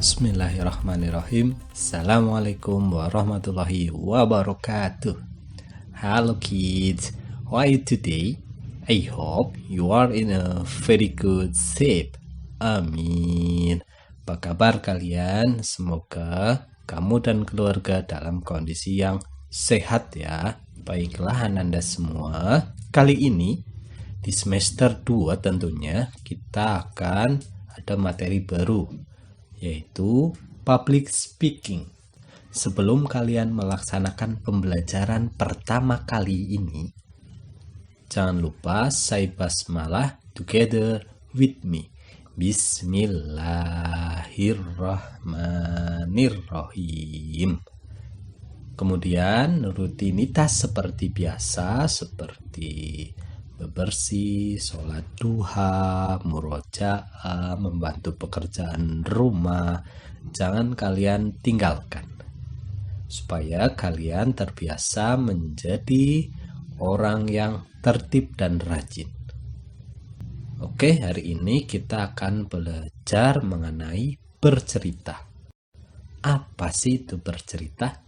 Bismillahirrahmanirrahim. Assalamualaikum warahmatullahi wabarakatuh. Hello kids, how are you today? I hope you are in a very good shape. Amin. Apa kabar kalian? Semoga kamu dan keluarga dalam kondisi yang sehat ya. Baiklah Ananda semua, kali ini di semester 2 tentunya kita akan ada materi baru, yaitu public speaking. Sebelum kalian melaksanakan pembelajaran pertama kali ini, jangan lupa say basmalah together with me. Bismillahirrahmanirrahim. Kemudian rutinitas seperti biasa, seperti bebersih, sholat duha, murojaah, membantu pekerjaan rumah, jangan kalian tinggalkan, supaya kalian terbiasa menjadi orang yang tertib dan rajin. Oke, hari ini kita akan belajar mengenai bercerita. Apa sih itu bercerita?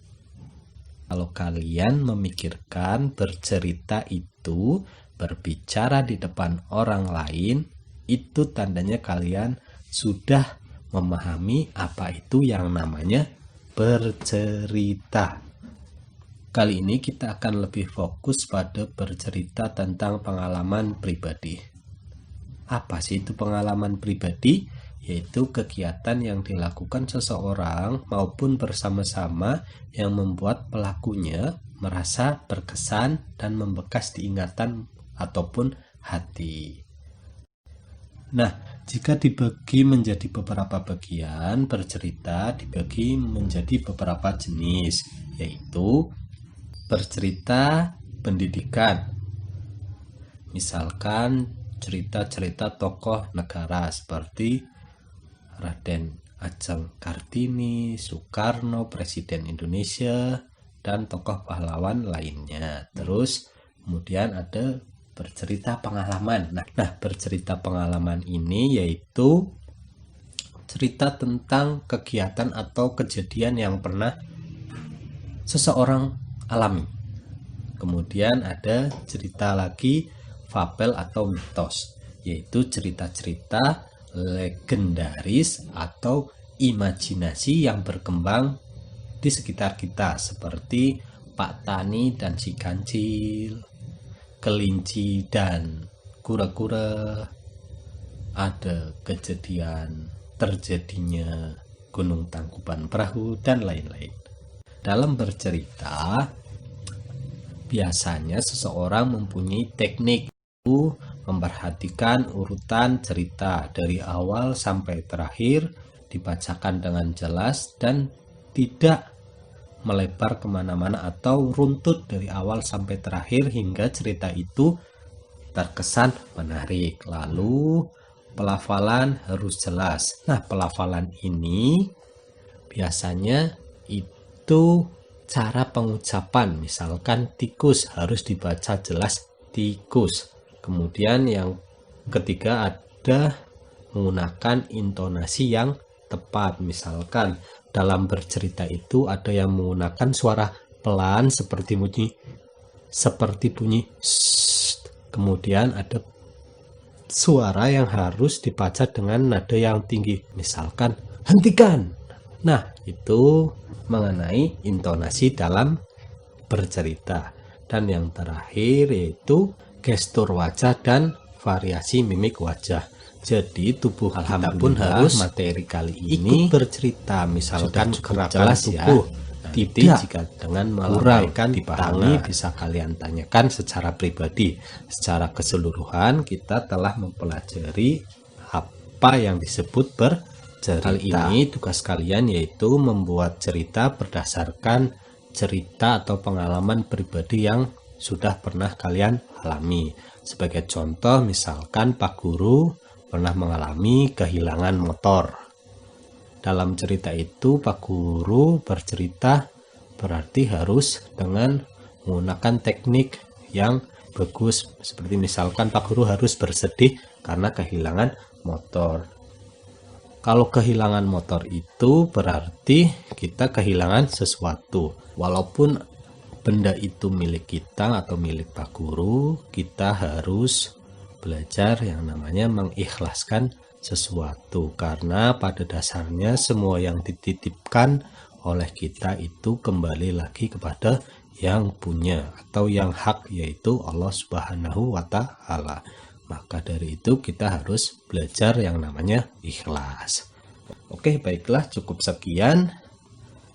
Kalau kalian memikirkan bercerita itu berbicara di depan orang lain, itu tandanya kalian sudah memahami apa itu yang namanya bercerita. Kali ini kita akan lebih fokus pada bercerita tentang pengalaman pribadi. Apa sih itu pengalaman pribadi? Yaitu kegiatan yang dilakukan seseorang maupun bersama-sama yang membuat pelakunya merasa berkesan dan membekas di ingatan ataupun hati. Nah, jika dibagi menjadi beberapa bagian, bercerita dibagi menjadi beberapa jenis, yaitu bercerita pendidikan. Misalkan cerita-cerita tokoh negara seperti Raden Ajeng Kartini, Soekarno, Presiden Indonesia, dan tokoh pahlawan lainnya. Terus kemudian ada bercerita pengalaman. Nah, bercerita pengalaman ini yaitu cerita tentang kegiatan atau kejadian yang pernah seseorang alami. Kemudian ada cerita lagi fabel atau mitos, yaitu cerita-cerita legendaris atau imajinasi yang berkembang di sekitar kita, seperti Pak Tani dan si Kancil, kelinci dan kura-kura, ada kejadian terjadinya Gunung Tangkuban Perahu, dan lain-lain. Dalam bercerita, biasanya seseorang mempunyai teknik memperhatikan urutan cerita dari awal sampai terakhir, dibacakan dengan jelas dan tidak melebar kemana-mana atau runtut dari awal sampai terakhir hingga cerita itu terkesan menarik. Lalu pelafalan harus jelas. Nah, pelafalan ini biasanya itu cara pengucapan. Misalkan tikus harus dibaca jelas tikus. Kemudian yang ketiga ada menggunakan intonasi yang tepat. Misalkan dalam bercerita itu ada yang menggunakan suara pelan seperti bunyi shh. Kemudian ada suara yang harus dibaca dengan nada yang tinggi. Misalkan hentikan. Nah, itu mengenai intonasi dalam bercerita. Dan yang terakhir yaitu gestur wajah dan variasi mimik wajah. Jadi tubuh kita pun harus materi kali ini ikut bercerita. Misalkan cukup jelas tubuh ya. Tidak jika dengan menguraikan dipahami bisa kalian tanyakan secara pribadi. Secara keseluruhan kita telah mempelajari apa yang disebut bercerita. Kali ini tugas kalian yaitu membuat cerita berdasarkan cerita atau pengalaman pribadi yang sudah pernah kalian alami. Sebagai contoh, misalkan Pak Guru pernah mengalami kehilangan motor. Dalam cerita itu Pak Guru bercerita berarti harus dengan menggunakan teknik yang bagus, seperti misalkan Pak Guru harus bersedih karena kehilangan motor. Kalau kehilangan motor itu berarti kita kehilangan sesuatu. Walaupun benda itu milik kita atau milik Pak Guru, kita harus belajar yang namanya mengikhlaskan sesuatu. Karena pada dasarnya semua yang dititipkan oleh kita itu kembali lagi kepada yang punya atau yang hak, yaitu Allah Subhanahu wa Ta'ala. Maka dari itu kita harus belajar yang namanya ikhlas. Oke, baiklah, cukup sekian.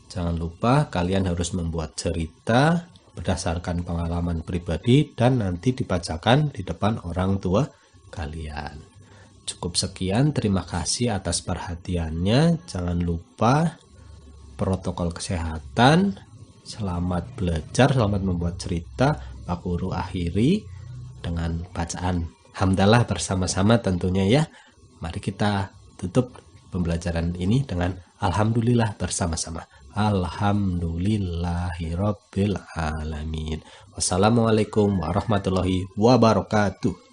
Jangan lupa kalian harus membuat cerita berdasarkan pengalaman pribadi dan nanti dibacakan di depan orang tua kalian. Cukup sekian, terima kasih atas perhatiannya. Jangan lupa protokol kesehatan. Selamat belajar, selamat membuat cerita. Pak Guru akhiri dengan bacaan hamdalah bersama-sama tentunya ya. Mari kita tutup pembelajaran ini dengan alhamdulillah bersama-sama. Alhamdulillahirabbil alamin. Wassalamualaikum warahmatullahi wabarakatuh.